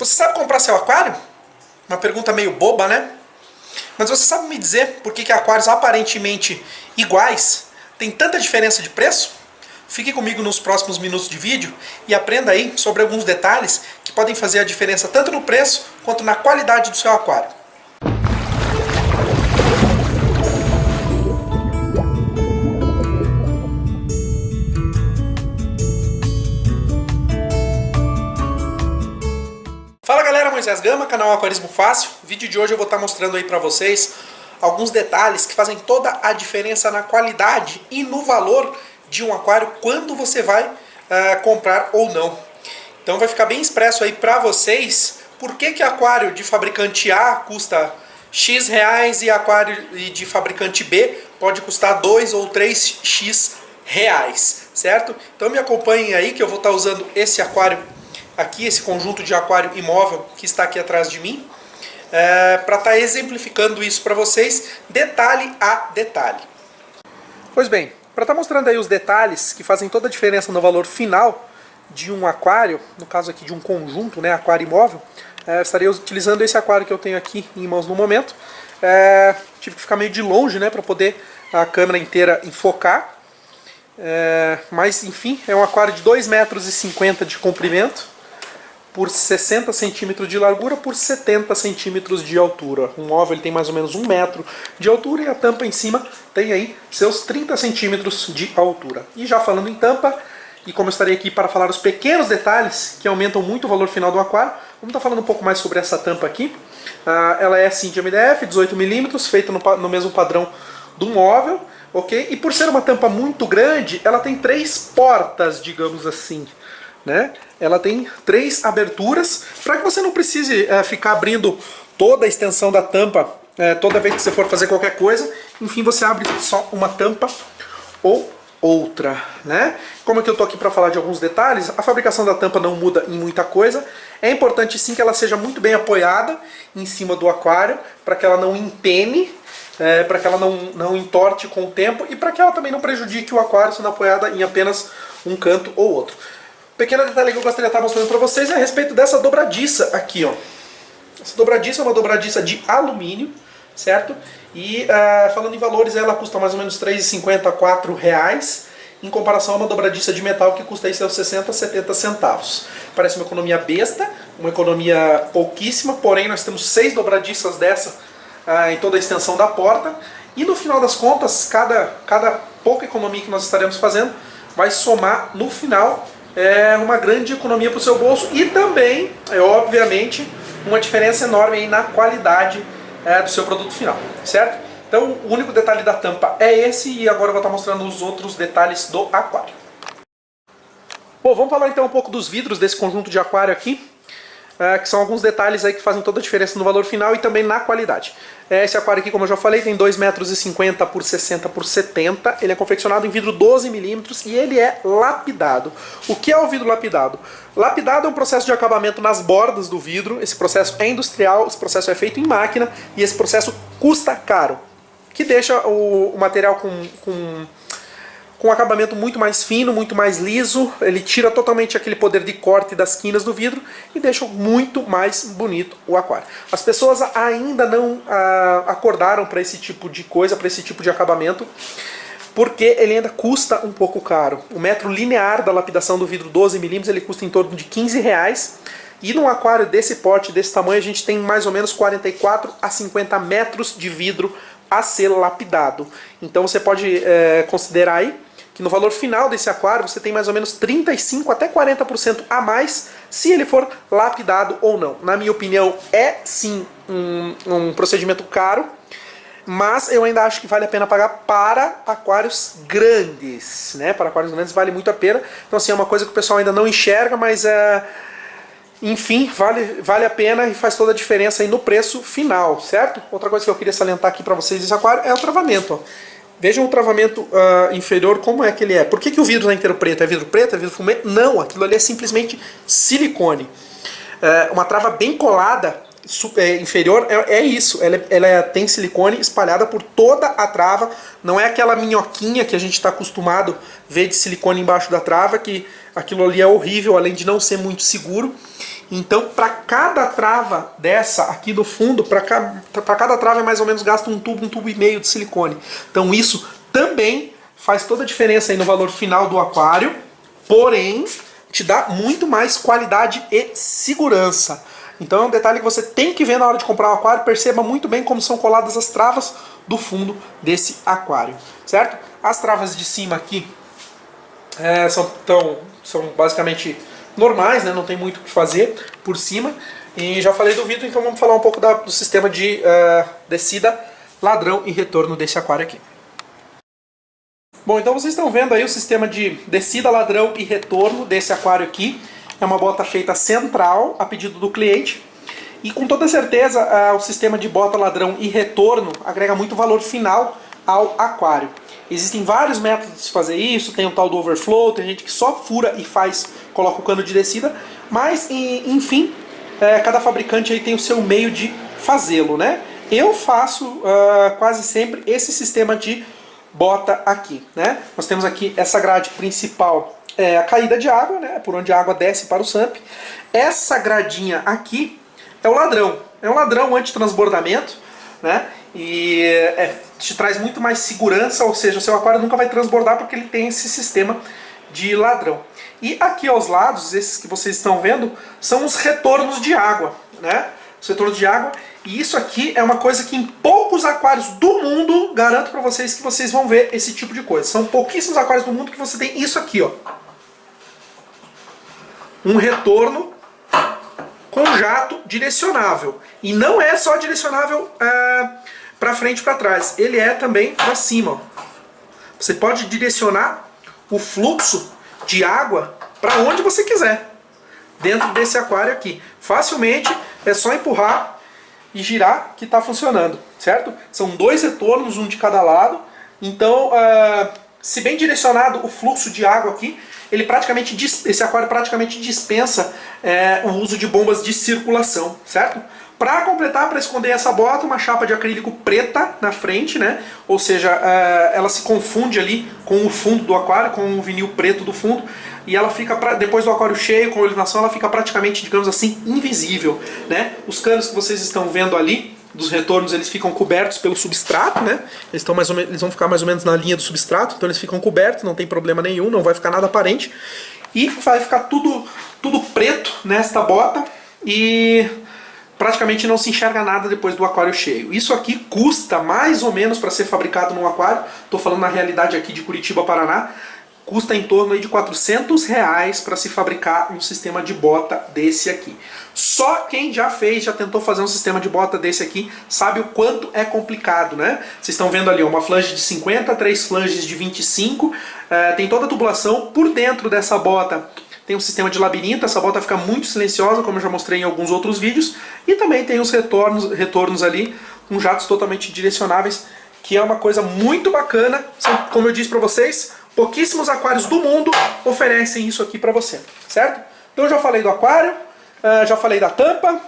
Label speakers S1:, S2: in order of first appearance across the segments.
S1: Você sabe comprar seu aquário? Uma pergunta meio boba, né? Mas você sabe me dizer por que aquários aparentemente iguais têm tanta diferença de preço? Fique comigo nos próximos minutos de vídeo e aprenda aí sobre alguns detalhes que podem fazer a diferença tanto no preço quanto na qualidade do seu aquário. Fala galera, Moisés Gama, canal Aquarismo Fácil. No vídeo de hoje eu vou estar mostrando aí para vocês alguns detalhes que fazem toda a diferença na qualidade e no valor de um aquário quando você vai comprar ou não. Então vai ficar bem expresso aí para vocês por que aquário de fabricante A custa X reais e aquário de fabricante B pode custar 2 ou 3X reais, certo? Então me acompanhem aí que eu vou estar usando esse aquário aqui, esse conjunto de aquário imóvel que está aqui atrás de mim, para estar exemplificando isso para vocês, detalhe a detalhe. Pois bem, para estar mostrando aí os detalhes que fazem toda a diferença no valor final de um aquário, no caso aqui de um conjunto, né, aquário imóvel, estarei utilizando esse aquário que eu tenho aqui em mãos no momento. Tive que ficar meio de longe, né, para poder a câmera inteira enfocar. Mas enfim, é um aquário de 2,50 metros de comprimento, por 60 centímetros de largura por 70 centímetros de altura. O móvel ele tem mais ou menos 1 metro de altura e a tampa em cima tem aí seus 30 centímetros de altura. E já falando em tampa, e como eu estarei aqui para falar os pequenos detalhes que aumentam muito o valor final do aquário, vamos estar falando um pouco mais sobre essa tampa aqui. Ela é sim de MDF, 18 milímetros, feita no mesmo padrão do móvel, ok? E por ser uma tampa muito grande, ela tem 3 portas, digamos assim, né? Ela tem 3 aberturas para que você não precise ficar abrindo toda a extensão da tampa toda vez que você for fazer qualquer coisa. Enfim, você abre só uma tampa ou outra, né? Como é que eu tô aqui para falar de alguns detalhes, a fabricação da tampa não muda em muita coisa. É importante sim que ela seja muito bem apoiada em cima do aquário, para que ela não empene, para que ela não entorte com o tempo e para que ela também não prejudique o aquário sendo apoiada em apenas um canto ou outro. Pequeno detalhe que eu gostaria de estar mostrando para vocês é a respeito dessa dobradiça aqui, ó. Essa dobradiça é uma dobradiça de alumínio, certo? E falando em valores, ela custa mais ou menos R$ 3,50 a R$ 4, em comparação a uma dobradiça de metal que custa aí seus 60 a 70 centavos. Parece uma economia besta, uma economia pouquíssima, porém nós temos 6 dobradiças dessa em toda a extensão da porta. E no final das contas, cada pouca economia que nós estaremos fazendo vai somar no final uma grande economia para o seu bolso e também, obviamente, uma diferença enorme aí na qualidade do seu produto final, certo? Então, o único detalhe da tampa é esse e agora eu vou estar mostrando os outros detalhes do aquário. Bom, vamos falar então um pouco dos vidros desse conjunto de aquário aqui, que são alguns detalhes aí que fazem toda a diferença no valor final e também na qualidade. Esse aquário aqui, como eu já falei, tem 2,50 metros por 60 por 70. Ele é confeccionado em vidro 12 milímetros e ele é lapidado. O que é o vidro lapidado? Lapidado é um processo de acabamento nas bordas do vidro. Esse processo é industrial, esse processo é feito em máquina e esse processo custa caro, que deixa o material com um acabamento muito mais fino, muito mais liso. Ele tira totalmente aquele poder de corte das quinas do vidro e deixa muito mais bonito o aquário. As pessoas ainda não acordaram para esse tipo de coisa, para esse tipo de acabamento, porque ele ainda custa um pouco caro. O metro linear da lapidação do vidro 12 milímetros ele custa em torno de R$ 15. E num aquário desse porte, desse tamanho, a gente tem mais ou menos 44 a 50 metros de vidro a ser lapidado. Então você pode considerar aí que no valor final desse aquário você tem mais ou menos 35 até 40% a mais se ele for lapidado ou não. Na minha opinião, é sim um procedimento caro, mas eu ainda acho que vale a pena pagar para aquários grandes, né? Para aquários grandes vale muito a pena. Então assim, é uma coisa que o pessoal ainda não enxerga, mas enfim, vale a pena e faz toda a diferença aí no preço final, certo? Outra coisa que eu queria salientar aqui para vocês desse aquário é o travamento, ó. Vejam o travamento inferior, como é que ele é. Por que o vidro está inteiro preto? É vidro preto? É vidro fumê? Não, aquilo ali é simplesmente silicone. Uma trava bem colada inferior é isso. Ela tem silicone espalhada por toda a trava. Não é aquela minhoquinha que a gente está acostumado a ver de silicone embaixo da trava, que aquilo ali é horrível, além de não ser muito seguro. Então, para cada trava dessa aqui do fundo, para cada trava é mais ou menos gasto um tubo e meio de silicone. Então isso também faz toda a diferença aí no valor final do aquário, porém te dá muito mais qualidade e segurança. Então é um detalhe que você tem que ver na hora de comprar um aquário. Perceba muito bem como são coladas as travas do fundo desse aquário, certo? As travas de cima aqui são basicamente normais, né? Não tem muito o que fazer por cima. E já falei do vidro, então vamos falar um pouco do sistema de descida, ladrão e retorno desse aquário aqui. Bom, então vocês estão vendo aí o sistema de descida, ladrão e retorno desse aquário aqui. É uma bota feita central, a pedido do cliente. E com toda certeza o sistema de bota, ladrão e retorno agrega muito valor final ao aquário. Existem vários métodos de fazer isso, tem o tal do overflow, tem gente que só fura e coloca o cano de descida, mas enfim, cada fabricante aí tem o seu meio de fazê-lo, né? Eu faço quase sempre esse sistema de bota aqui, né? Nós temos aqui essa grade principal, a caída de água, né? Por onde a água desce para o SUMP. Essa gradinha aqui é o ladrão, é um ladrão anti-transbordamento, né? E te traz muito mais segurança, ou seja, o seu aquário nunca vai transbordar porque ele tem esse sistema de ladrão. E aqui aos lados, esses que vocês estão vendo, são os retornos de água, né? Os retornos de água. E isso aqui é uma coisa que em poucos aquários do mundo, garanto para vocês que vocês vão ver esse tipo de coisa. São pouquíssimos aquários do mundo que você tem isso aqui, ó. Um retorno com jato direcionável. E não é só direcionável para frente e para trás, ele é também para cima. Ó. Você pode direcionar o fluxo de água para onde você quiser, dentro desse aquário aqui. Facilmente, é só empurrar e girar que está funcionando, certo? São dois retornos, um de cada lado. Então, se bem direcionado o fluxo de água aqui, esse aquário praticamente dispensa o uso de bombas de circulação, certo? Para completar, para esconder essa bota, uma chapa de acrílico preta na frente, né? Ou seja, ela se confunde ali com o fundo do aquário, com o vinil preto do fundo, e ela fica, depois do aquário cheio, com a iluminação, ela fica praticamente, digamos assim, invisível, né? Os canos que vocês estão vendo ali, dos retornos, eles ficam cobertos pelo substrato, né? Eles vão ficar mais ou menos na linha do substrato, então eles ficam cobertos, não tem problema nenhum, não vai ficar nada aparente. E vai ficar tudo preto nesta bota e praticamente não se enxerga nada depois do aquário cheio. Isso aqui custa mais ou menos para ser fabricado num aquário, estou falando na realidade aqui de Curitiba, Paraná, custa em torno aí de R$400 para se fabricar um sistema de bota desse aqui. Só quem já tentou fazer um sistema de bota desse aqui, sabe o quanto é complicado, né? Vocês estão vendo ali uma flange de 50, 3 flanges de 25, tem toda a tubulação por dentro dessa bota. Tem um sistema de labirinto, essa bota fica muito silenciosa, como eu já mostrei em alguns outros vídeos. E também tem os retornos ali, com jatos totalmente direcionáveis, que é uma coisa muito bacana. São, como eu disse para vocês, pouquíssimos aquários do mundo oferecem isso aqui para você, certo? Então eu já falei do aquário, já falei da tampa,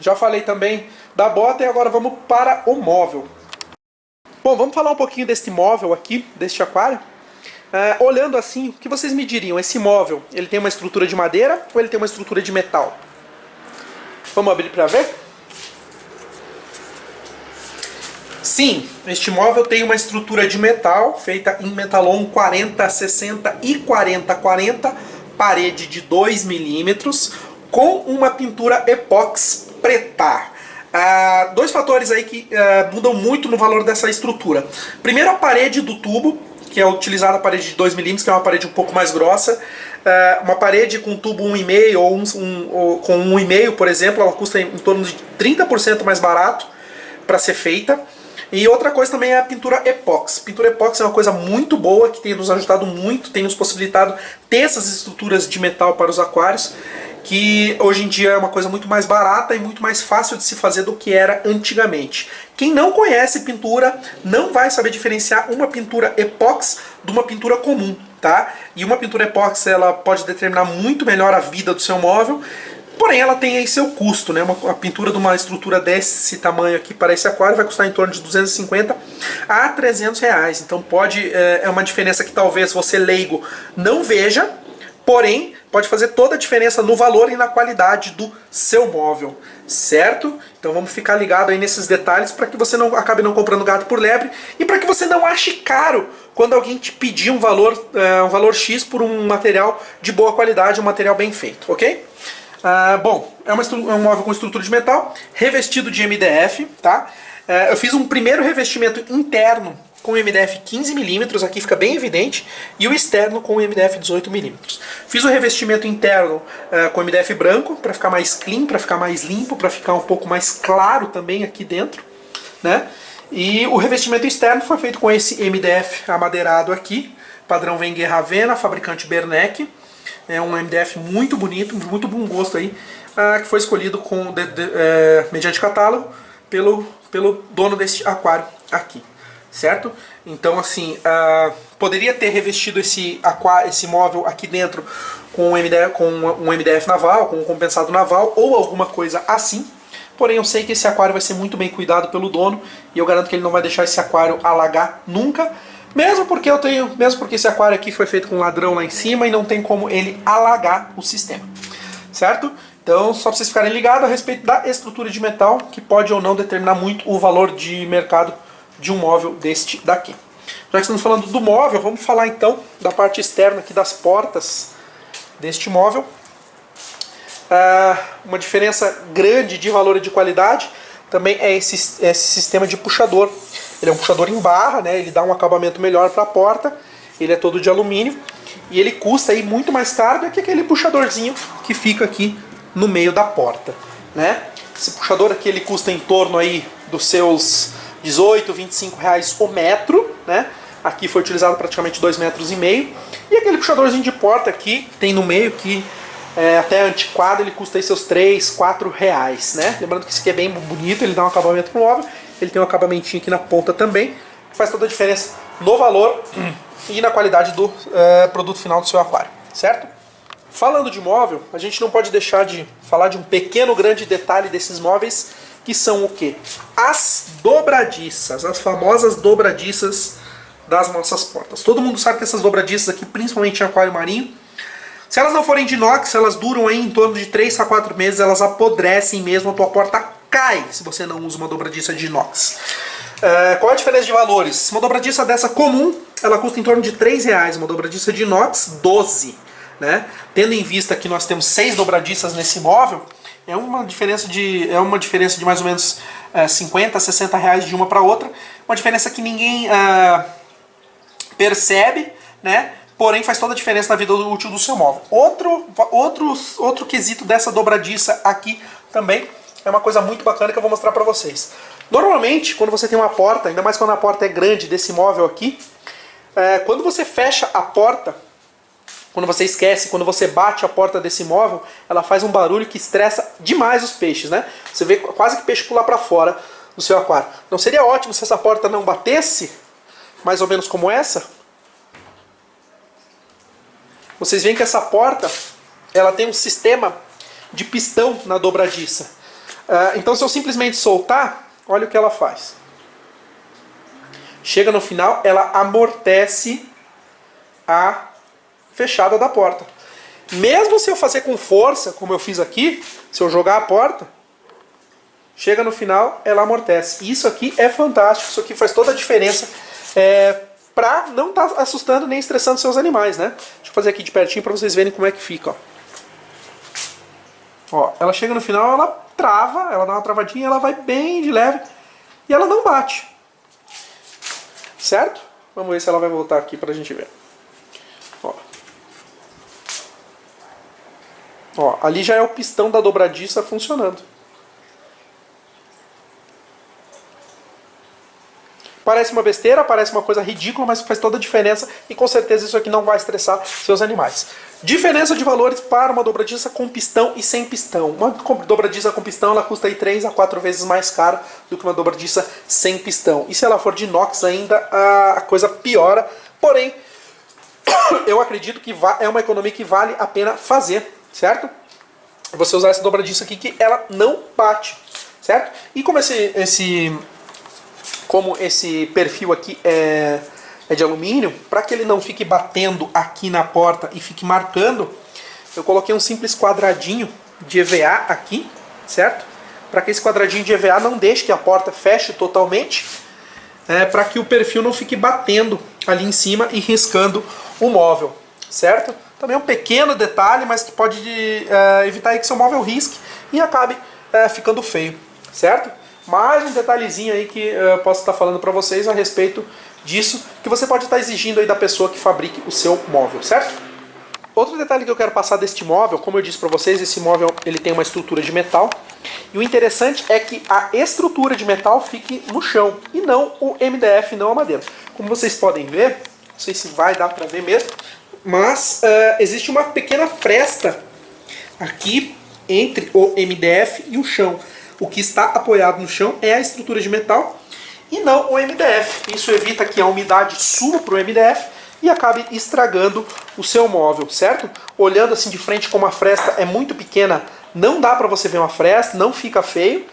S1: já falei também da bota e agora vamos para o móvel. Bom, vamos falar um pouquinho deste móvel aqui, deste aquário. Olhando assim, o que vocês me diriam? Esse móvel, ele tem uma estrutura de madeira ou ele tem uma estrutura de metal? Vamos abrir para ver? Sim, este móvel tem uma estrutura de metal, feita em metalon 40-60 e 40-40, parede de 2 milímetros, com uma pintura epóxi preta. Dois fatores aí que mudam muito no valor dessa estrutura. Primeiro, a parede do tubo, que é utilizada a parede de 2 milímetros, que é uma parede um pouco mais grossa. Uma parede com tubo 1,5 ou com 1,5, por exemplo, ela custa em torno de 30% mais barato para ser feita. E outra coisa também é a pintura epóxi. Pintura epóxi é uma coisa muito boa, que tem nos ajudado muito, tem nos possibilitado ter essas estruturas de metal para os aquários, que hoje em dia é uma coisa muito mais barata e muito mais fácil de se fazer do que era antigamente. Quem não conhece pintura não vai saber diferenciar uma pintura epóxi de uma pintura comum, tá? E uma pintura epóxi, ela pode determinar muito melhor a vida do seu móvel, porém ela tem aí seu custo, né? A pintura de uma estrutura desse tamanho aqui para esse aquário vai custar em torno de 250 a 300 reais. Então é uma diferença que talvez você leigo não veja, porém pode fazer toda a diferença no valor e na qualidade do seu móvel, certo? Então vamos ficar ligado aí nesses detalhes para que você não acabe não comprando gato por lebre e para que você não ache caro quando alguém te pedir um valor X por um material de boa qualidade, um material bem feito, ok? Bom, é um móvel com estrutura de metal, revestido de MDF, tá? Eu fiz um primeiro revestimento interno com MDF 15mm, aqui fica bem evidente, e o externo com MDF 18mm. Fiz o revestimento interno com MDF branco, para ficar mais clean, para ficar mais limpo, para ficar um pouco mais claro também aqui dentro, né? E o revestimento externo foi feito com esse MDF amadeirado aqui, padrão Wenger Ravenna, fabricante Bernec. É um MDF muito bonito, muito bom gosto aí, que foi escolhido mediante catálogo pelo dono deste aquário aqui. Certo? Então assim, poderia ter revestido esse móvel aqui dentro com um MDF naval, com um compensado naval ou alguma coisa assim. Porém eu sei que esse aquário vai ser muito bem cuidado pelo dono e eu garanto que ele não vai deixar esse aquário alagar nunca. Mesmo porque esse aquário aqui foi feito com ladrão lá em cima e não tem como ele alagar o sistema. Certo? Então só para vocês ficarem ligados a respeito da estrutura de metal, que pode ou não determinar muito o valor de mercado de um móvel deste daqui. Já que estamos falando do móvel, vamos falar então da parte externa aqui das portas deste móvel. Uma diferença grande de valor e de qualidade também é esse sistema de puxador. Ele é um puxador em barra, né? Ele dá um acabamento melhor para a porta, ele é todo de alumínio e ele custa aí muito mais caro do que aquele puxadorzinho que fica aqui no meio da porta, né? Esse puxador aqui ele custa em torno aí dos seus 18, 25 reais o metro, né? Aqui foi utilizado praticamente 2,5 metros. E aquele puxadorzinho de porta aqui, tem no meio, que é até antiquado, ele custa aí seus 3, 4 reais, né? Lembrando que esse aqui é bem bonito, ele dá um acabamento no móvel, ele tem um acabamentinho aqui na ponta também, que faz toda a diferença no valor e na qualidade do produto final do seu aquário, certo? Falando de móvel, a gente não pode deixar de falar de um pequeno grande detalhe desses móveis, que são o quê? As dobradiças, as famosas dobradiças das nossas portas. Todo mundo sabe que essas dobradiças aqui, principalmente em aquário marinho, se elas não forem de inox, elas duram aí em torno de 3 a 4 meses, elas apodrecem mesmo, a tua porta cai se você não usa uma dobradiça de inox. Qual é a diferença de valores? Uma dobradiça dessa comum, ela custa em torno de 3 reais, uma dobradiça de inox, 12. Né? Tendo em vista que nós temos 6 dobradiças nesse móvel, é uma diferença de mais ou menos 50, 60 reais de uma para outra. Uma diferença que ninguém percebe, né? Porém faz toda a diferença na vida útil do seu móvel. Outro quesito dessa dobradiça aqui também é uma coisa muito bacana que eu vou mostrar para vocês. Normalmente, quando você tem uma porta, ainda mais quando a porta é grande desse móvel aqui, quando você fecha a porta, quando você esquece, quando você bate a porta desse móvel, ela faz um barulho que estressa demais os peixes, né? Você vê quase que o peixe pular para fora do seu aquário. Não seria ótimo se essa porta não batesse, mais ou menos como essa? Vocês veem que essa porta, ela tem um sistema de pistão na dobradiça. Então se eu simplesmente soltar, olha o que ela faz. Chega no final, ela amortece a fechada da porta. Mesmo se eu fazer com força, como eu fiz aqui, se eu jogar a porta, chega no final, ela amortece. Isso aqui é fantástico, isso aqui faz toda a diferença para não estar assustando nem estressando seus animais, né? Deixa eu fazer aqui de pertinho para vocês verem como é que fica. Ó, ela chega no final, ela trava, ela dá uma travadinha, ela vai bem de leve e ela não bate. Certo? Vamos ver se ela vai voltar aqui pra gente ver. Ó, ali já é o pistão da dobradiça funcionando. Parece uma besteira, parece uma coisa ridícula, mas faz toda a diferença e com certeza isso aqui não vai estressar seus animais. Diferença de valores para uma dobradiça com pistão e sem pistão. Uma dobradiça com pistão ela custa aí 3 a 4 vezes mais cara do que uma dobradiça sem pistão. E se ela for de inox ainda, a coisa piora. Porém, eu acredito que é uma economia que vale a pena fazer, certo? Você usar essa dobradiça aqui que ela não bate, certo? E como esse perfil aqui é de alumínio, para que ele não fique batendo aqui na porta e fique marcando, eu coloquei um simples quadradinho de EVA aqui, certo? Para que esse quadradinho de EVA não deixe que a porta feche totalmente, para que o perfil não fique batendo ali em cima e riscando o móvel, certo? Também um pequeno detalhe, mas que pode evitar aí que seu móvel risque e acabe ficando feio, certo? Mais um detalhezinho aí que eu posso estar falando para vocês a respeito disso, que você pode estar exigindo aí da pessoa que fabrique o seu móvel, certo? Outro detalhe que eu quero passar deste móvel, como eu disse para vocês, esse móvel ele tem uma estrutura de metal, e o interessante é que a estrutura de metal fique no chão, e não o MDF, não a madeira. Como vocês podem ver, não sei se vai dar para ver mesmo, mas existe uma pequena fresta aqui entre o MDF e o chão. O que está apoiado no chão é a estrutura de metal e não o MDF. Isso evita que a umidade suba para o MDF e acabe estragando o seu móvel, certo? Olhando assim de frente como a fresta é muito pequena, não dá para você ver uma fresta, não fica feio.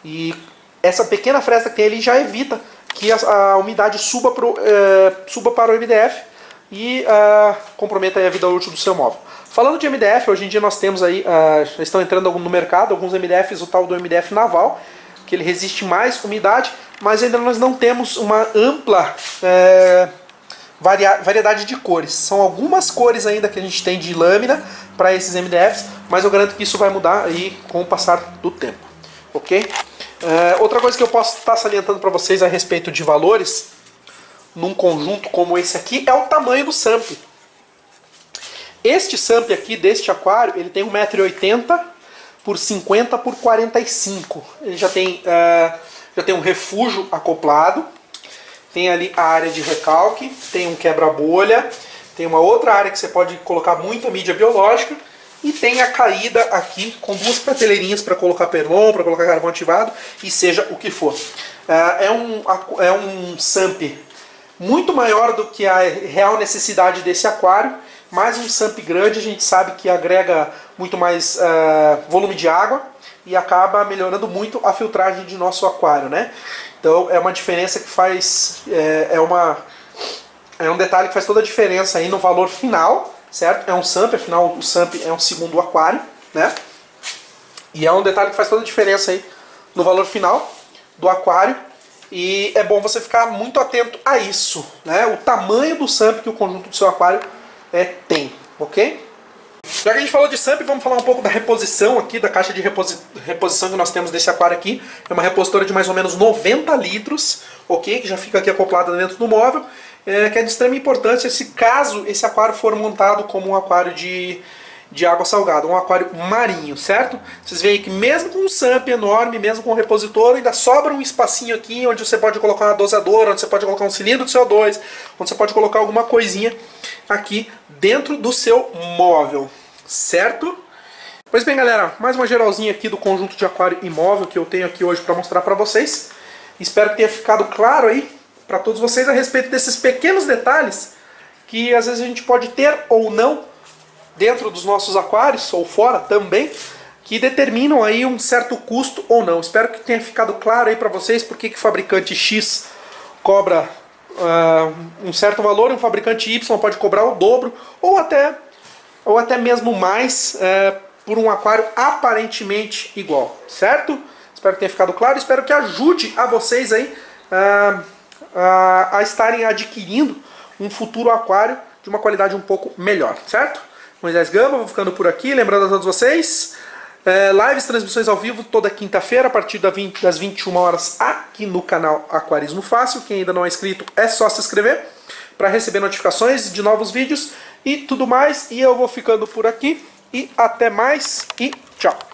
S1: E essa pequena fresta que tem ali já evita que a umidade suba para o MDF e comprometa aí a vida útil do seu móvel. Falando de MDF, hoje em dia nós temos aí, já estão entrando no mercado alguns MDFs, o tal do MDF naval, que ele resiste mais umidade, mas ainda nós não temos uma ampla variedade de cores. São algumas cores ainda que a gente tem de lâmina para esses MDFs, mas eu garanto que isso vai mudar aí com o passar do tempo, ok? Outra coisa que eu posso estar salientando para vocês a respeito de valores num conjunto como esse aqui é o tamanho do SAMP. Este SAMP aqui, deste aquário, ele tem 1,80 m por 50 por 45. Ele já tem um refúgio acoplado, tem ali a área de recalque, tem um quebra-bolha, tem uma outra área que você pode colocar muita mídia biológica e tem a caída aqui com duas prateleirinhas para colocar perlon, para colocar carvão ativado e seja o que for. É um SAMP muito maior do que a real necessidade desse aquário, mas um SAMP grande a gente sabe que agrega muito mais volume de água e acaba melhorando muito a filtragem de nosso aquário, né? Então é uma diferença que faz, é um detalhe que faz toda a diferença aí no valor final, certo? É um SAMP, afinal o SAMP é um segundo aquário, né? E é um detalhe que faz toda a diferença aí no valor final do aquário. E é bom você ficar muito atento a isso, né? O tamanho do SAMP que o conjunto do seu aquário tem, ok? Já que a gente falou de SAMP, vamos falar um pouco da reposição aqui, da caixa de reposição que nós temos desse aquário aqui. É uma repositora de mais ou menos 90 litros, ok? Que já fica aqui acoplada dentro do móvel, que é de extrema importância se caso esse aquário for montado como um aquário de água salgada, um aquário marinho, certo? Vocês veem que mesmo com um SAMP enorme, mesmo com um repositor, ainda sobra um espacinho aqui onde você pode colocar uma dosadora, onde você pode colocar um cilindro de CO2, onde você pode colocar alguma coisinha aqui dentro do seu móvel, certo? Pois bem, galera, mais uma geralzinha aqui do conjunto de aquário e móvel que eu tenho aqui hoje para mostrar para vocês. Espero que tenha ficado claro aí para todos vocês a respeito desses pequenos detalhes que às vezes a gente pode ter ou não dentro dos nossos aquários, ou fora também, que determinam aí um certo custo ou não. Espero que tenha ficado claro aí para vocês porque que o fabricante X cobra um certo valor e um fabricante Y pode cobrar o dobro ou até mesmo mais por um aquário aparentemente igual, certo? Espero que tenha ficado claro, espero que ajude a vocês aí a estarem adquirindo um futuro aquário de uma qualidade um pouco melhor, certo? Moisés Gama, vou ficando por aqui, lembrando a todos vocês, lives, transmissões ao vivo toda quinta-feira a partir das 21 horas aqui no canal Aquarismo Fácil. Quem ainda não é inscrito é só se inscrever para receber notificações de novos vídeos e tudo mais. E eu vou ficando por aqui e até mais e tchau!